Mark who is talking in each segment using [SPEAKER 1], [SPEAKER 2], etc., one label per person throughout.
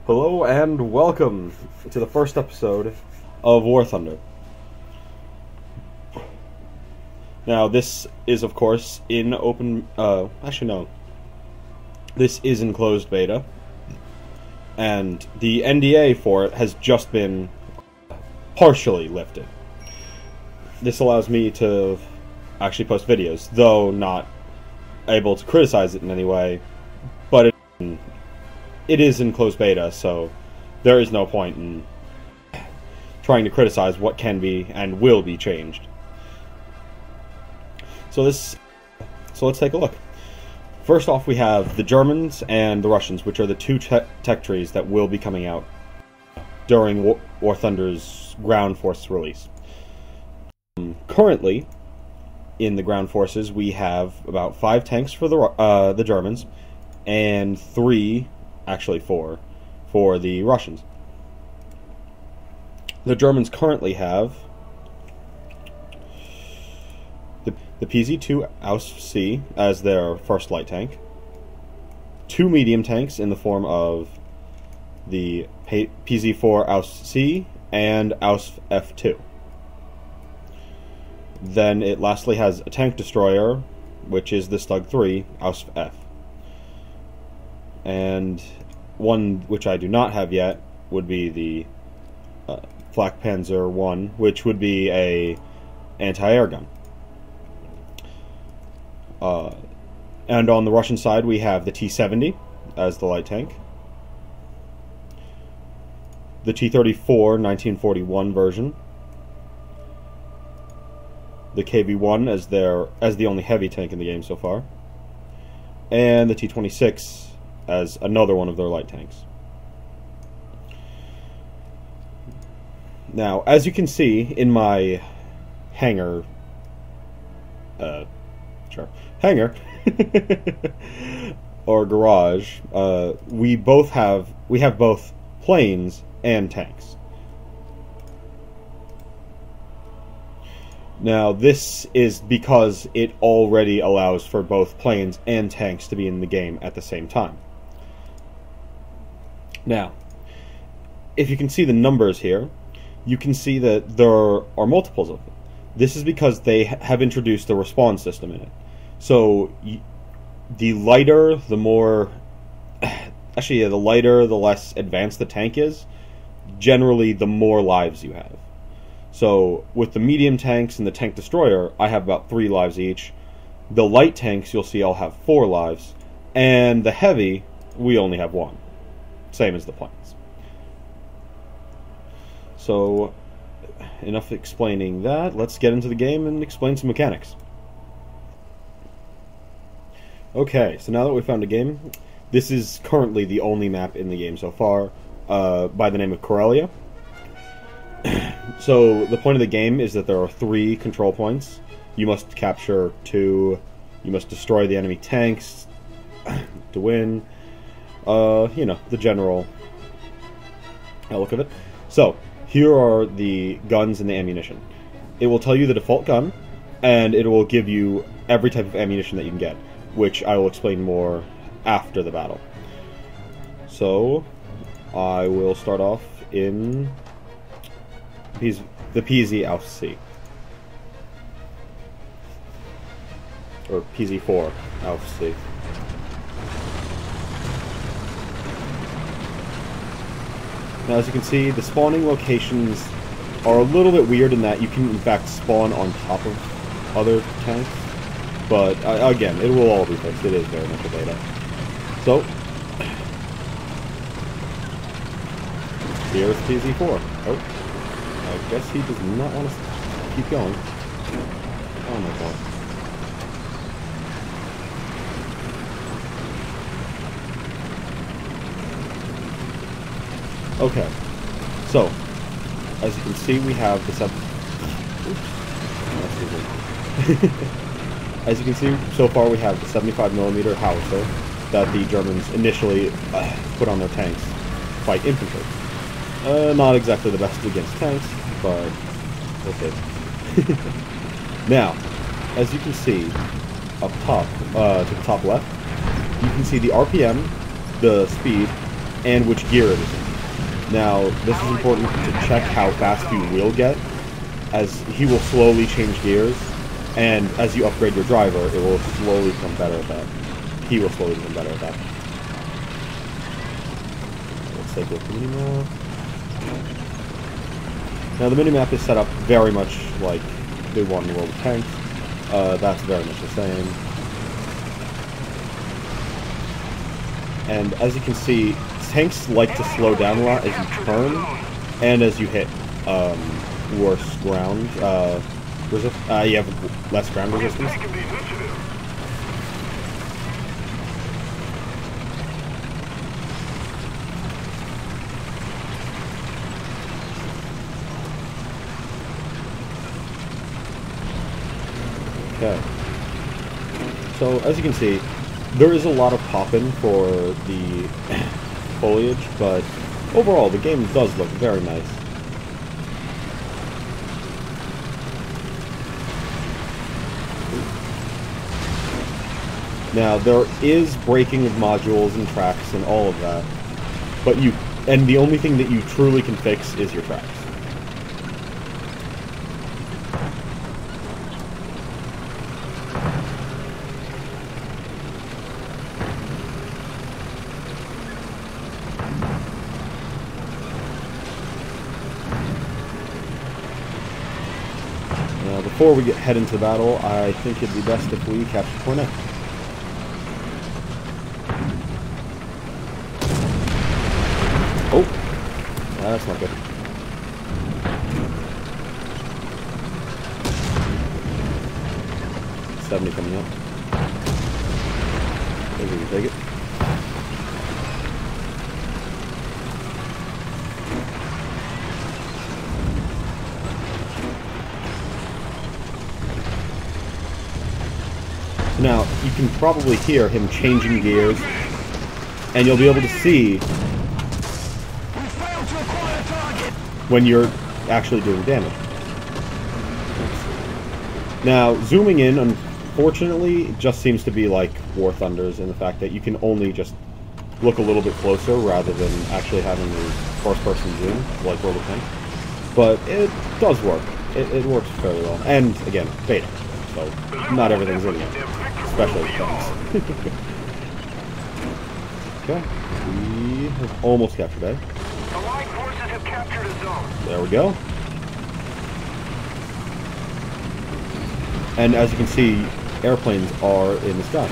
[SPEAKER 1] Hello and welcome to the first episode of War Thunder. Now, this is, of course, in open... actually, no. This is in closed beta. And the NDA for it has just been partially lifted. This allows me to actually post videos, though not able to criticize it in any way. But it is in closed beta, so there is no point in trying to criticize what can be and will be changed. So let's take a look. First off, we have the Germans and the Russians, which are the two tech trees that will be coming out during War Thunder's ground force release. Currently, in the ground forces, we have about 5 tanks for the Germans, and 4 for the Russians. The Germans currently have the PZ-2 Ausf-C as their first light tank, 2 medium tanks in the form of the PZ-4 Ausf-C and Ausf-F2. Then it lastly has a tank destroyer, which is the Stug-3 Ausf-F. And one which I do not have yet would be the Flak Panzer I, which would be a anti-air gun. And on the Russian side, we have the T-70 as the light tank, the T-34 1941 version, the KV-1 as the only heavy tank in the game so far, and the T-26 as another one of their light tanks. Now, as you can see in my hangar, or garage, we have both planes and tanks. Now, this is because it already allows for both planes and tanks to be in the game at the same time. Now, if you can see the numbers here, you can see that there are multiples of them. This is because they have introduced a respawn system in it. So, the lighter, the more... Actually, yeah, the lighter, the less advanced the tank is, generally the more lives you have. So, with the medium tanks and the tank destroyer, I have about 3 lives each. The light tanks, you'll see I'll have 4 lives. And the heavy, we only have 1. Same as the planes. So, enough explaining that. Let's get into the game and explain some mechanics. Okay, so now that we've found a game, this is currently the only map in the game so far, by the name of Karelia. So, the point of the game is that there are 3 control points. You must capture 2, you must destroy the enemy tanks to win. You know, the general outlook of it. So, here are the guns and the ammunition. It will tell you the default gun, and it will give you every type of ammunition that you can get, which I will explain more after the battle. So, I will start off in the PZ Ausf-C. Or PZ-4 Ausf-C. Now, as you can see, the spawning locations are a little bit weird in that you can, in fact, spawn on top of other tanks. But, again, it will all be fixed. It is very much a beta. So, here's PZ-4. Oh, I guess he does not want to keep going. Oh my god. Okay, so, as you can see, we have the as you can see, so far we have the 75mm howitzer that the Germans initially put on their tanks to fight infantry. Not exactly the best against tanks, but okay. Now, as you can see, up top, to the top left, you can see the RPM, the speed, and which gear it is in. Now, this is important to check how fast you will get, as he will slowly change gears, and as you upgrade your driver, it will slowly become better at that. He will slowly become better at that. Let's take a look at the minimap. Now, the minimap is set up very much like the one in World of Tanks. That's very much the same. And as you can see, tanks like to slow down a lot as you turn, and as you hit worse ground you have less ground resistance. Okay. So as you can see, there is a lot of popping for the foliage, but overall the game does look very nice. Now there is breaking of modules and tracks and all of that, but the only thing that you truly can fix is your tracks. Before we head into battle, I think it'd be best if we capture Quinn. Oh, that's not good. $70 coming up. Maybe we can take it. Now, you can probably hear him changing gears, and you'll be able to see when you're actually doing damage. Now, zooming in, unfortunately, it just seems to be like War Thunders in the fact that you can only just look a little bit closer rather than actually having the first-person zoom, like World of Tanks. But it does work. It works fairly well. And, again, beta, so not everything's in there. Especially tanks. Okay, we have almost captured A.
[SPEAKER 2] Allied forces have captured a zone.
[SPEAKER 1] There we go. And as you can see, airplanes are in the sky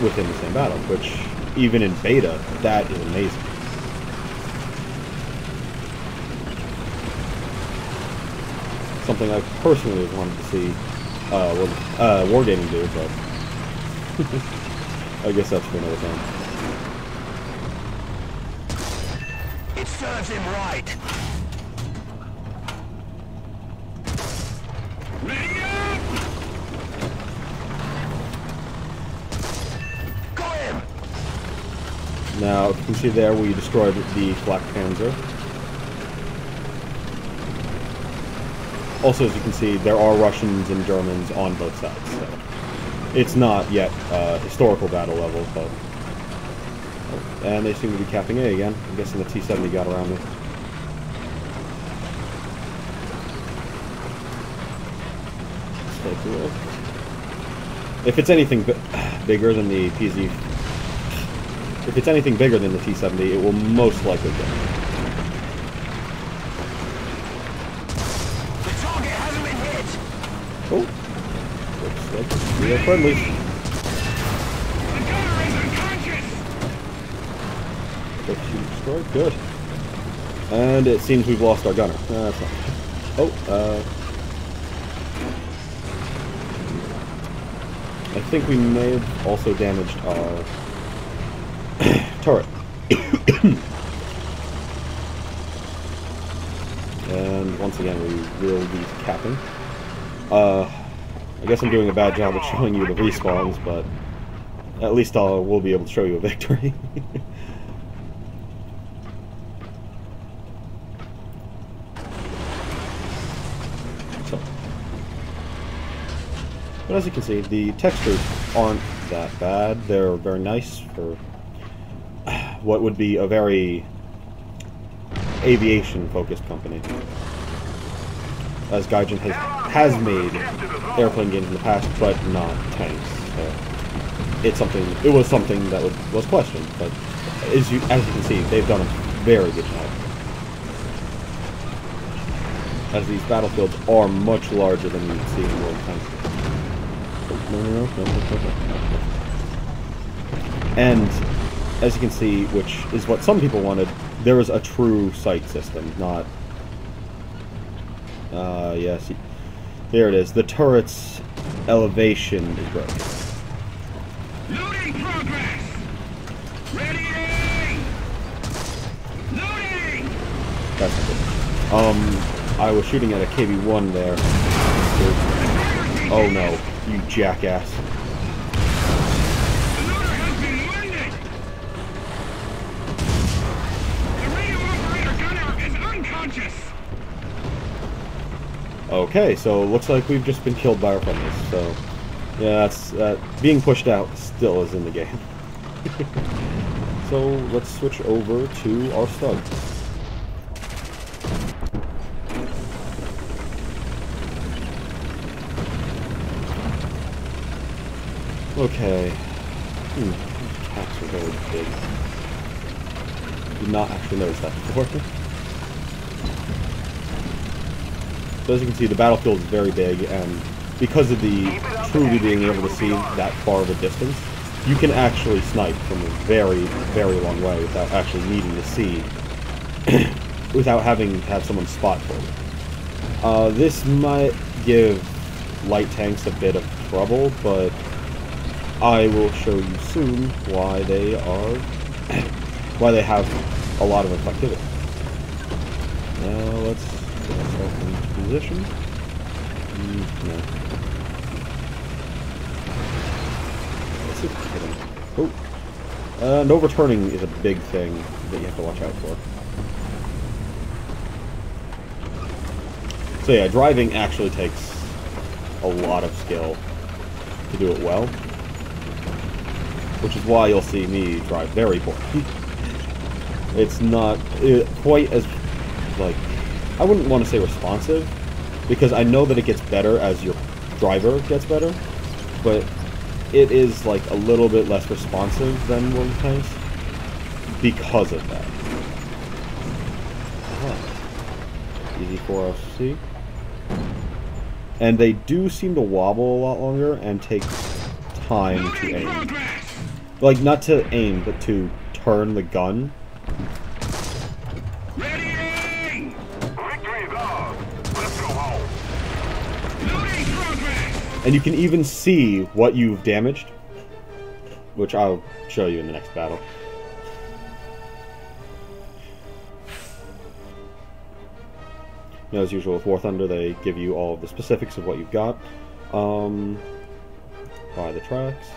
[SPEAKER 1] within the same battle, which even in beta, that is amazing. Something I personally wanted to see Wargaming do, but I guess that's for another time.
[SPEAKER 2] It serves him right. Got him.
[SPEAKER 1] Now, you can see there we destroyed the Flak Panzer. Also, as you can see, there are Russians and Germans on both sides, so it's not yet historical battle level, but... Oh, and they seem to be capping A again. I'm guessing the T-70 got around me. Let's take a look. If it's anything bigger than the PZ... If it's anything bigger than the T-70, it will most likely get me. Oh, looks like we are friendly.
[SPEAKER 2] The gunner is unconscious.
[SPEAKER 1] But you destroyed, good. And it seems we've lost our gunner. That's not. Oh, I think we may have also damaged our turret. And once again, we will be capping. I guess I'm doing a bad job of showing you the respawns, but at least we'll be able to show you a victory. So, but as you can see, the textures aren't that bad. They're very nice for what would be a very aviation-focused company. As Gaijin has made airplane games in the past, but not tanks. So it was something that was questioned, but as you can see, they've done a very good job. As these battlefields are much larger than you can see in World of Tanks. No. And as you can see, which is what some people wanted, there was a true sight system, not... yes, there it is. The turret's elevation is broken.
[SPEAKER 2] Loading progress! Ready! Loading!
[SPEAKER 1] That's not good. I was shooting at a KV-1 there. Oh no, you jackass.
[SPEAKER 2] The loader has been wounded! The radio operator gunner is unconscious!
[SPEAKER 1] Okay, so looks like we've just been killed by our friendlies, so... yeah, that's... being pushed out still is in the game. So, let's switch over to our Stug. Okay. Cats are very big. Did not actually notice that before. So as you can see, the battlefield is very big, and because of the truly being able to see that far of a distance, you can actually snipe from a very, very long way without actually needing to see, without having to have someone spot for you. This might give light tanks a bit of trouble, but I will show you soon why they are, why they have a lot of effectivity. Now let's get ourselves in position. No. Let's see if it's hitting. Oh, no returning is a big thing that you have to watch out for. So yeah, driving actually takes a lot of skill to do it well. Which is why you'll see me drive very poorly. It's not quite as, like, I wouldn't want to say responsive, because I know that it gets better as your driver gets better, but it is, like, a little bit less responsive than World of Tanks because of that. Easy for us to see. And they do seem to wobble a lot longer and take time to aim. Like, not to aim, but to turn the gun.
[SPEAKER 2] Ready! Victory dog! Let's go home! Loading progress!
[SPEAKER 1] And you can even see what you've damaged, which I'll show you in the next battle. Now, as usual with War Thunder, they give you all of the specifics of what you've got. Buy the tracks.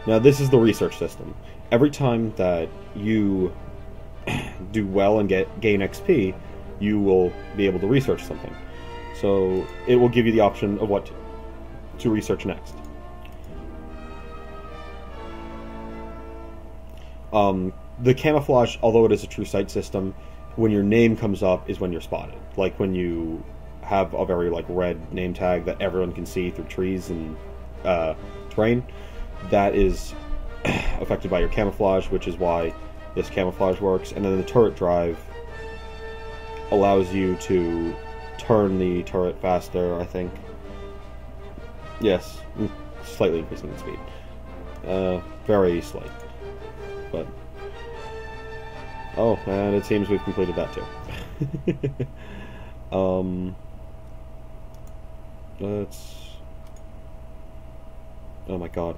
[SPEAKER 1] Now, this is the research system. Every time that you do well and gain XP, you will be able to research something. So, it will give you the option of what to research next. The camouflage, although it is a true sight system, when your name comes up is when you're spotted. Like when you have a very red name tag that everyone can see through trees and terrain, that is affected by your camouflage, which is why this camouflage works. And then the turret drive allows you to turn the turret faster, I think. Yes, slightly increasing its speed. Very slight. But oh, and it seems we've completed that too. Let's... oh my god.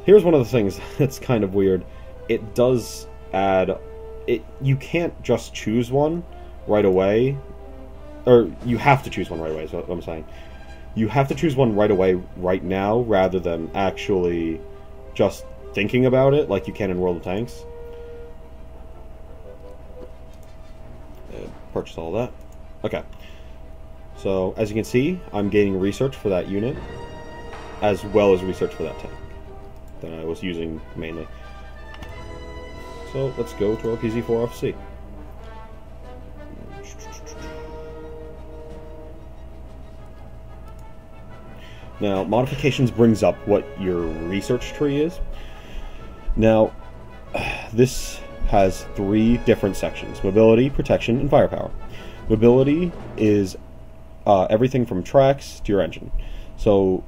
[SPEAKER 1] Here's one of the things that's kind of weird. It does add... you can't just choose one right away. Or, you have to choose one right away, is what I'm saying. You have to choose one right away, right now, rather than actually just thinking about it like you can in World of Tanks. Purchase all that. Okay. So, as you can see, I'm gaining research for that unit. as well as research for that tank that I was using mainly. So let's go to our PZ-4FC. Now, modifications brings up what your research tree is. Now, this has 3 different sections: mobility, protection, and firepower. Mobility is everything from tracks to your engine. So,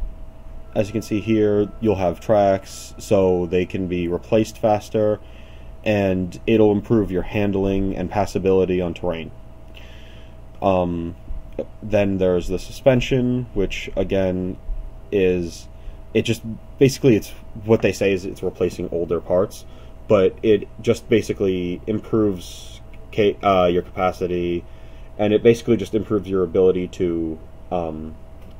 [SPEAKER 1] as you can see here, you'll have tracks, so they can be replaced faster, and it'll improve your handling and passability on terrain. Then there's the suspension, which again is, it just basically, it's what they say is it's replacing older parts, but it just basically improves your capacity, and it basically just improves your ability to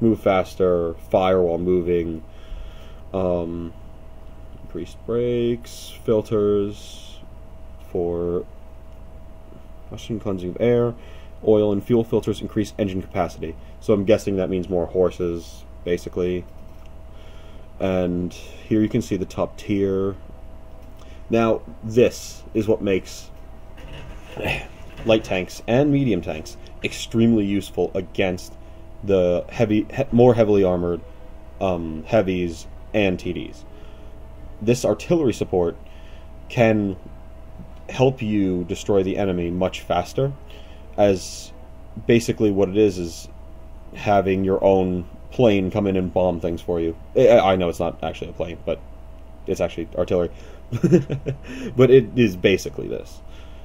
[SPEAKER 1] move faster, fire while moving, increased brakes, filters for combustion, cleansing of air, oil and fuel filters, increase engine capacity. So I'm guessing that means more horses, basically. And here you can see the top tier. Now, this is what makes light tanks and medium tanks extremely useful against the more heavily armored heavies and TDs. This artillery support can help you destroy the enemy much faster, as basically what it is having your own plane come in and bomb things for you. I know it's not actually a plane, but it's actually artillery. But it is basically this.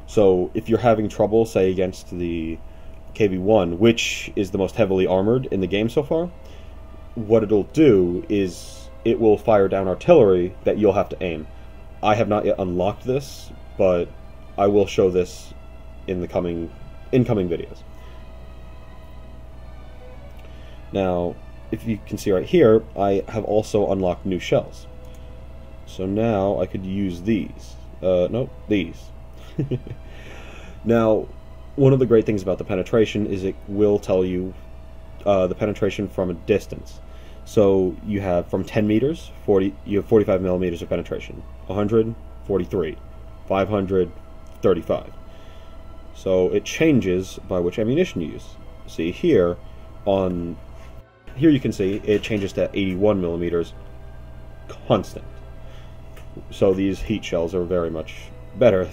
[SPEAKER 1] So if you're having trouble, say, against the KV-1, which is the most heavily armored in the game so far, what it'll do is it will fire down artillery that you'll have to aim. I have not yet unlocked this, but I will show this in the incoming videos. Now, if you can see right here, I have also unlocked new shells. So now I could use these. No, these. Now, one of the great things about the penetration is it will tell you the penetration from a distance. So you have from 10 meters, you have 45 millimeters of penetration. 100, 43. 500, 35. So it changes by which ammunition you use. See here, here you can see it changes to 81 millimeters constant. So these heat shells are very much better.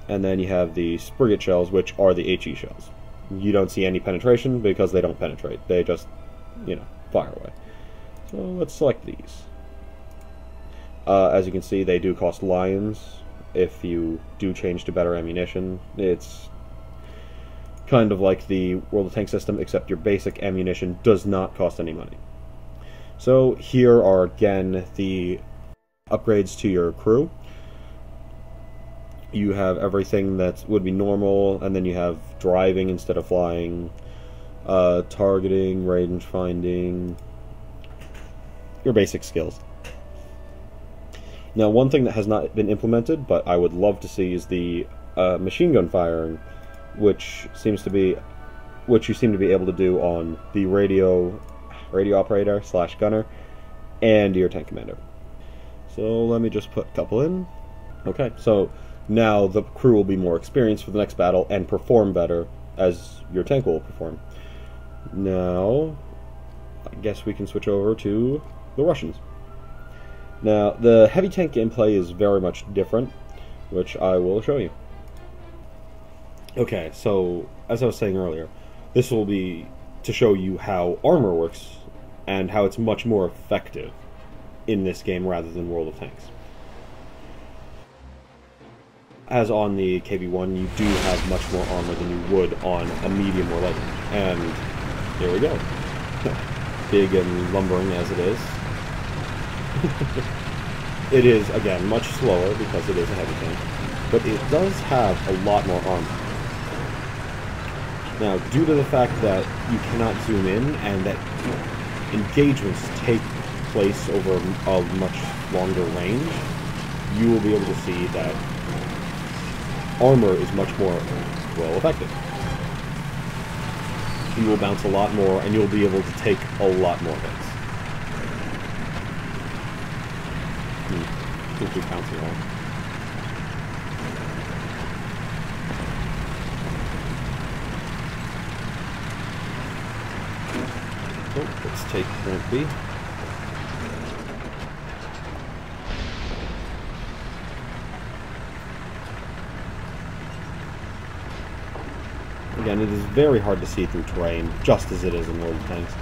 [SPEAKER 1] And then you have the Sprigget shells, which are the HE shells. You don't see any penetration because they don't penetrate. They just, fire away. So let's select these. As you can see, they do cost lions if you do change to better ammunition. It's kind of like the World of Tanks system, except your basic ammunition does not cost any money. So here are again the upgrades to your crew. You have everything that would be normal, and then you have driving instead of flying, targeting, range finding, your basic skills. Now, one thing that has not been implemented, but I would love to see, is the machine gun firing, which you seem to be able to do on the radio operator / gunner and your tank commander. So let me just put a couple in. Okay, so now the crew will be more experienced for the next battle and perform better, as your tank will perform. Now, I guess we can switch over to the Russians. Now, the heavy tank gameplay is very much different, which I will show you. Okay, so, as I was saying earlier, this will be to show you how armor works and how it's much more effective in this game rather than World of Tanks. As on the KV-1, you do have much more armor than you would on a medium or light. And here we go. Big and lumbering as it is. It is, again, much slower because it is a heavy tank, but it does have a lot more armor. Now, due to the fact that you cannot zoom in and that engagements take place over a much longer range, you will be able to see that armor is much more, well, effective. You will bounce a lot more, and you'll be able to take a lot more hits. Seems to be bouncing on. Oh, let's take point B. Again, it is very hard to see through terrain, just as it is in World of Tanks.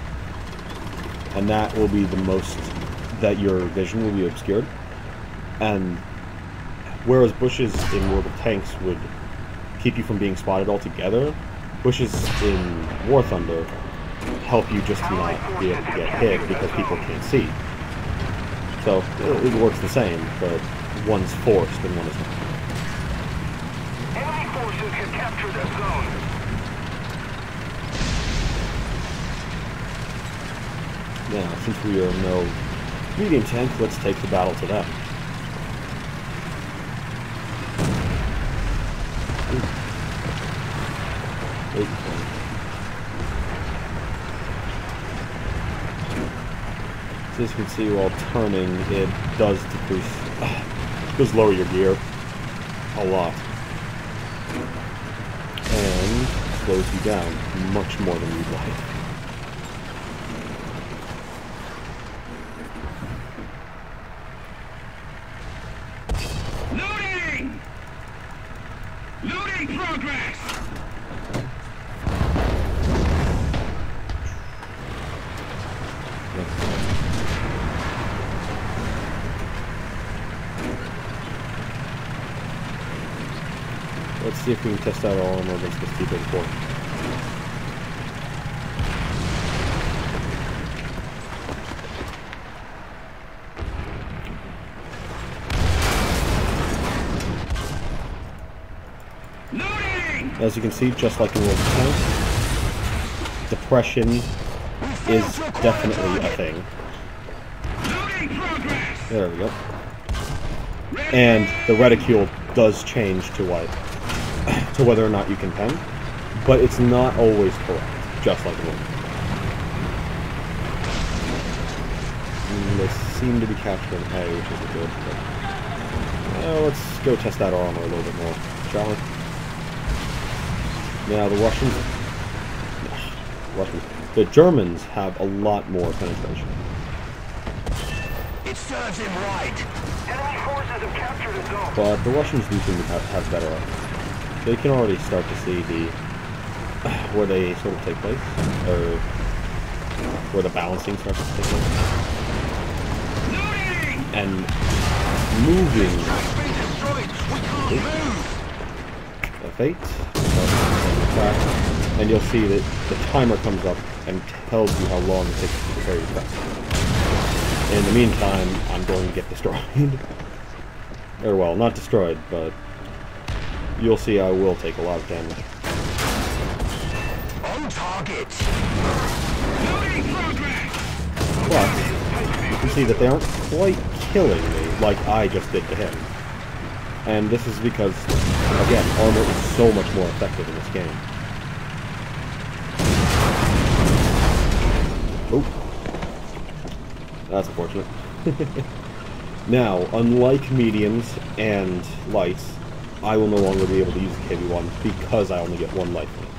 [SPEAKER 1] And that will be the most that your vision will be obscured. And whereas bushes in World of Tanks would keep you from being spotted altogether, bushes in War Thunder help you just to not be able to get hit because people can't see. So it works the same, but one's forced and one is not.
[SPEAKER 2] Enemy forces have captured that zone.
[SPEAKER 1] Now, since we are no medium tank, let's take the battle to them. So as you can see, while turning, it does decrease, does lower your gear a lot, and slows you down much more than you'd like.
[SPEAKER 2] Loading! Loading progress!
[SPEAKER 1] Let's see if we can test out all armor against this T-34. As you can see, just like in World of Tanks, depression is definitely a thing. There we go. And the reticule does change to what, to whether or not you can pen, but it's not always correct, just like in World of Tanks. They seem to be capturing A, which isn't good, but let's go test out our armor a little bit more, shall we? Now, the the Germans have a lot more penetration.
[SPEAKER 2] It serves him right. Enemy forces have captured a zone.
[SPEAKER 1] But the Russians do seem to have better armor. They can already start to see the where they sort of take place, or where the balancing starts to take place. And moving a fate. And you'll see that the timer comes up and tells you how long it takes to prepare your craft. In the meantime, I'm going to get destroyed. Or, well, not destroyed, but you'll see I will take a lot of damage.
[SPEAKER 2] On target.
[SPEAKER 1] But you can see that they aren't quite killing me like I just did to him. And this is because, again, armor is so much more effective in this game. Oh. That's unfortunate. Now, unlike mediums and lights, I will no longer be able to use the KV-1 because I only get one life in it.